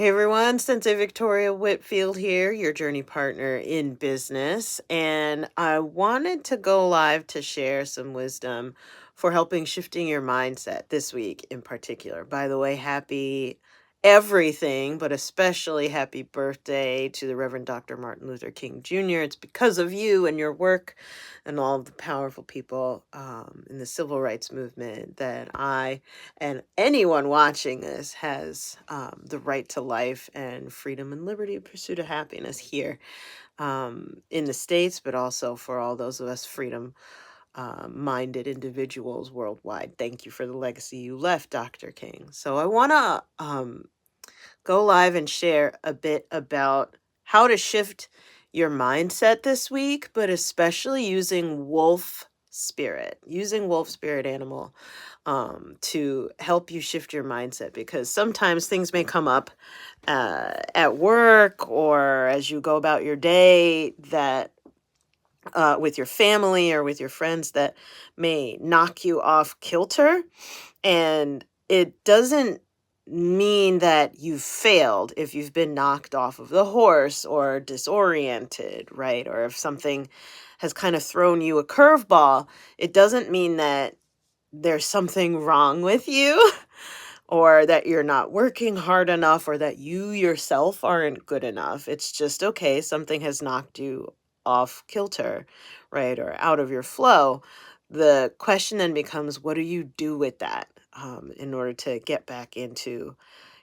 Hey everyone, Sensei Victoria Whitfield here, your journey partner in business. And I wanted to go live to share some wisdom for helping shifting your mindset this week in particular. By the way, happy everything, but especially happy birthday to the Reverend Dr. Martin Luther King Jr. It's because of you and your work and all of the powerful people in the civil rights movement that I and anyone watching this has the right to life and freedom and liberty, pursuit of happiness here in the States, but also for all those of us freedom minded individuals worldwide. Thank you for the legacy you left, Dr. King. So I want to go live and share a bit about how to shift your mindset this week, but especially using wolf spirit animal to help you shift your mindset, because sometimes things may come up at work or as you go about your day that with your family or with your friends that may knock you off kilter. And it doesn't mean that you've failed if you've been knocked off of the horse or disoriented, right? Or if something has kind of thrown you a curveball, it doesn't mean that there's something wrong with you or that you're not working hard enough or that you yourself aren't good enough. It's just, okay, something has knocked you off kilter, right? Or out of your flow. The question then becomes, what do you do with that in order to get back into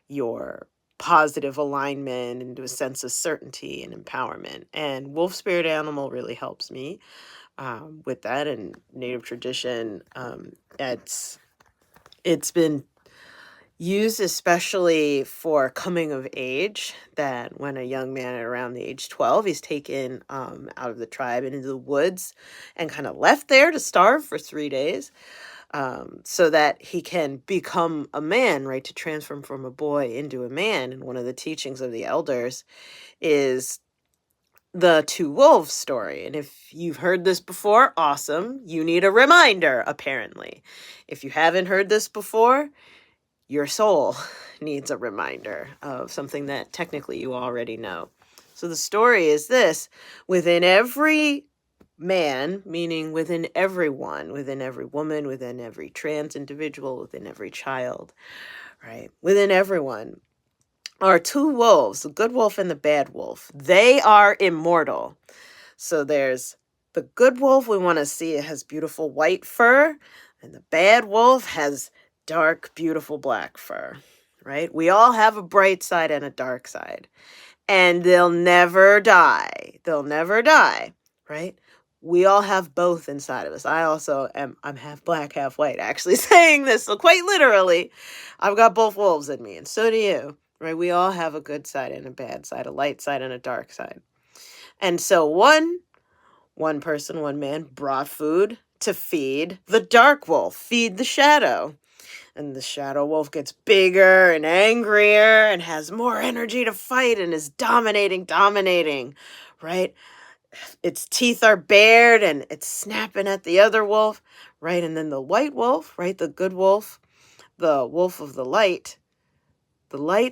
your positive alignment, into a sense of certainty and empowerment? And wolf spirit animal really helps me with that. And native tradition, it's been used especially for coming of age, that when a young man at around the age 12, he's taken out of the tribe and into the woods and kind of left there to starve for 3 days, so that he can become a man, right? To transform from a boy into a man. And one of the teachings of the elders is the two wolves story. And if you've heard this before, awesome. You need a reminder, apparently. If you haven't heard this before, your soul needs a reminder of something that technically you already know. So the story is this: within every man, meaning within everyone, within every woman, within every trans individual, within every child, right? Within everyone are two wolves, the good wolf and the bad wolf. They are immortal. So there's the good wolf, we want to see it has beautiful white fur, and the bad wolf has dark, beautiful black fur, right? We all have a bright side and a dark side, and they'll never die. They'll never die, right? We all have both inside of us. I also I'm half black, half white, actually saying this. So quite literally, I've got both wolves in me, and so do you, right? We all have a good side and a bad side, a light side and a dark side. And so one person, one man brought food to feed the dark wolf, feed the shadow. And the shadow wolf gets bigger and angrier and has more energy to fight and is dominating, right? Its teeth are bared and it's snapping at the other wolf, right? And then the white wolf, right? The good wolf, the wolf of the light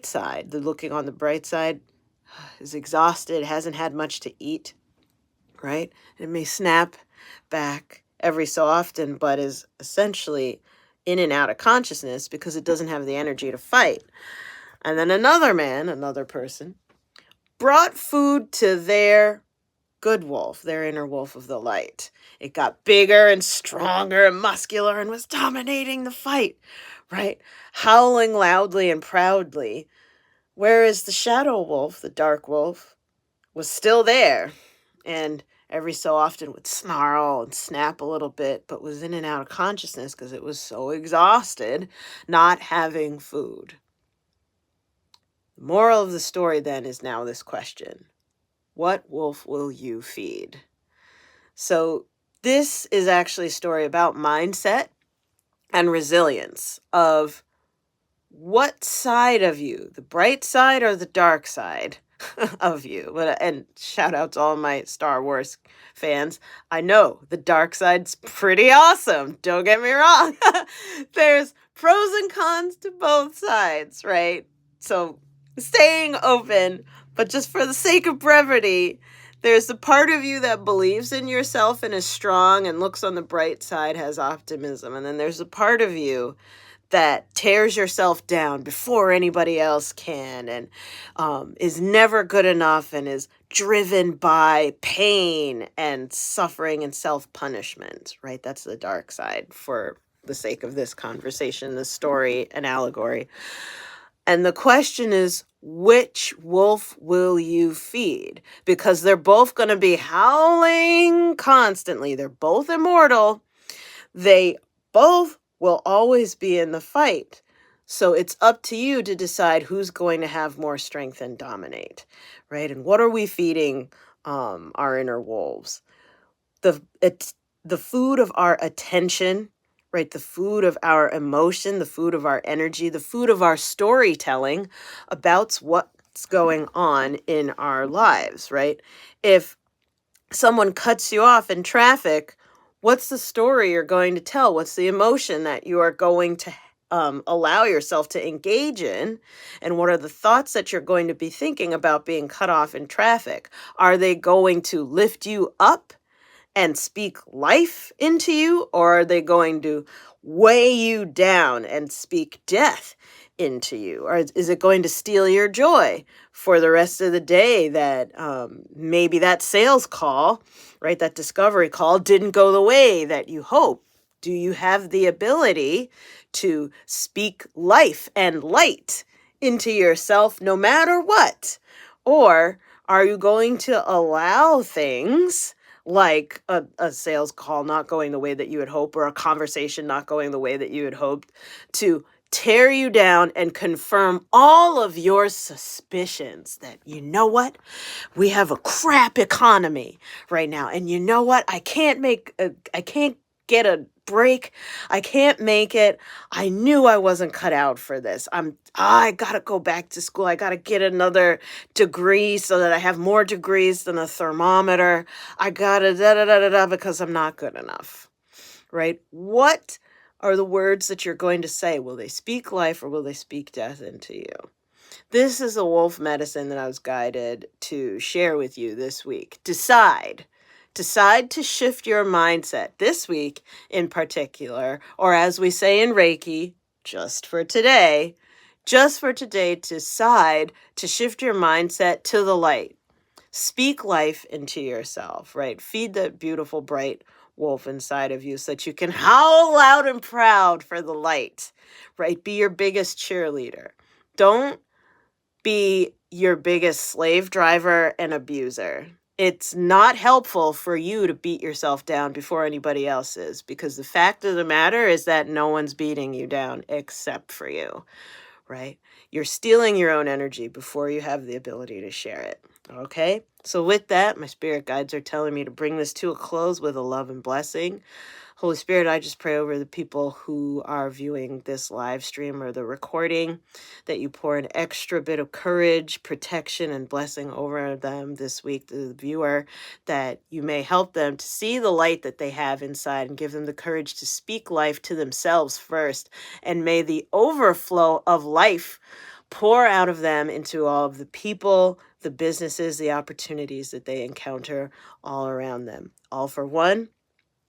side, the looking on the bright side, is exhausted, hasn't had much to eat, right? It may snap back every so often, but is essentially in and out of consciousness because it doesn't have the energy to fight. And then another person, brought food to their good wolf, their inner wolf of the light. It got bigger and stronger and muscular and was dominating the fight, right? Howling loudly and proudly. Whereas the shadow wolf, the dark wolf, was still there and every so often would snarl and snap a little bit, but was in and out of consciousness because it was so exhausted not having food. The moral of the story then is now this question: what wolf will you feed? So this is actually a story about mindset and resilience, of what side of you, the bright side or the dark side of you. And shout out to all my Star Wars fans. I know the dark side's pretty awesome. Don't get me wrong. There's pros and cons to both sides, right? So staying open, but just for the sake of brevity, there's the part of you that believes in yourself and is strong and looks on the bright side, has optimism. And then there's a part of you that tears yourself down before anybody else can, and is never good enough, and is driven by pain and suffering and self-punishment, right? That's the dark side for the sake of this conversation, this story, an allegory. And the question is, which wolf will you feed? Because they're both going to be howling constantly. They're both immortal. They both will always be in the fight. So it's up to you to decide who's going to have more strength and dominate, right? And what are we feeding our inner wolves? It's the food of our attention, right? The food of our emotion, the food of our energy, the food of our storytelling about what's going on in our lives, right? If someone cuts you off in traffic, what's the story you're going to tell? What's the emotion that you are going to allow yourself to engage in? And what are the thoughts that you're going to be thinking about being cut off in traffic? Are they going to lift you up and speak life into you, or are they going to weigh you down and speak death into you? Or is it going to steal your joy for the rest of the day, that maybe that sales call, right, that discovery call didn't go the way that you hoped? Do you have the ability to speak life and light into yourself no matter what? Or are you going to allow things like a sales call not going the way that you had hoped, or a conversation not going the way that you had hoped, to tear you down and confirm all of your suspicions that, you know what, we have a crap economy right now, and you know what, I can't get a break. I can't make it. I knew I wasn't cut out for this. I gotta go back to school. I gotta get another degree so that I have more degrees than a thermometer. I gotta da da da da da because I'm not good enough. Right? What are the words that you're going to say? Will they speak life, or will they speak death into you? This is a wolf medicine that I was guided to share with you this week. Decide to shift your mindset this week in particular, or as we say in Reiki, just for today, decide to shift your mindset to the light. Speak life into yourself, right? Feed that beautiful, bright wolf inside of you so that you can howl loud and proud for the light, right? Be your biggest cheerleader. Don't be your biggest slave driver and abuser. It's not helpful for you to beat yourself down before anybody else is, because the fact of the matter is that no one's beating you down except for you, right? You're stealing your own energy before you have the ability to share it, okay? So with that, my spirit guides are telling me to bring this to a close with a love and blessing. Holy Spirit, I just pray over the people who are viewing this live stream or the recording, that you pour an extra bit of courage, protection, and blessing over them this week, the viewer, that you may help them to see the light that they have inside and give them the courage to speak life to themselves first. And may the overflow of life pour out of them into all of the people, the businesses, the opportunities that they encounter all around them. All for one,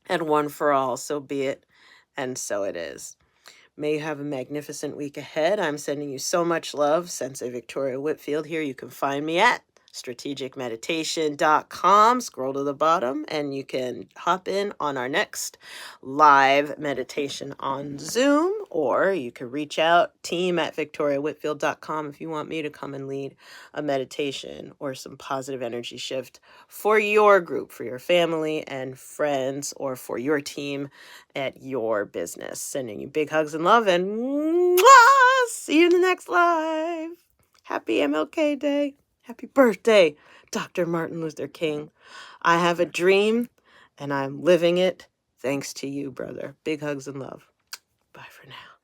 and one for all, so be it, and so it is. May you have a magnificent week ahead. I'm sending you so much love. Sensei Victoria Whitfield here. You can find me at strategicmeditation.com. Scroll to the bottom and you can hop in on our next live meditation on Zoom, or you can reach out, team@victoriawhitfield.com, if you want me to come and lead a meditation or some positive energy shift for your group, for your family and friends, or for your team at your business. Sending you big hugs and love, and mwah! See you in the next live. Happy MLK Day. Happy birthday, Dr. Martin Luther King. I have a dream, and I'm living it thanks to you, brother. Big hugs and love. Bye for now.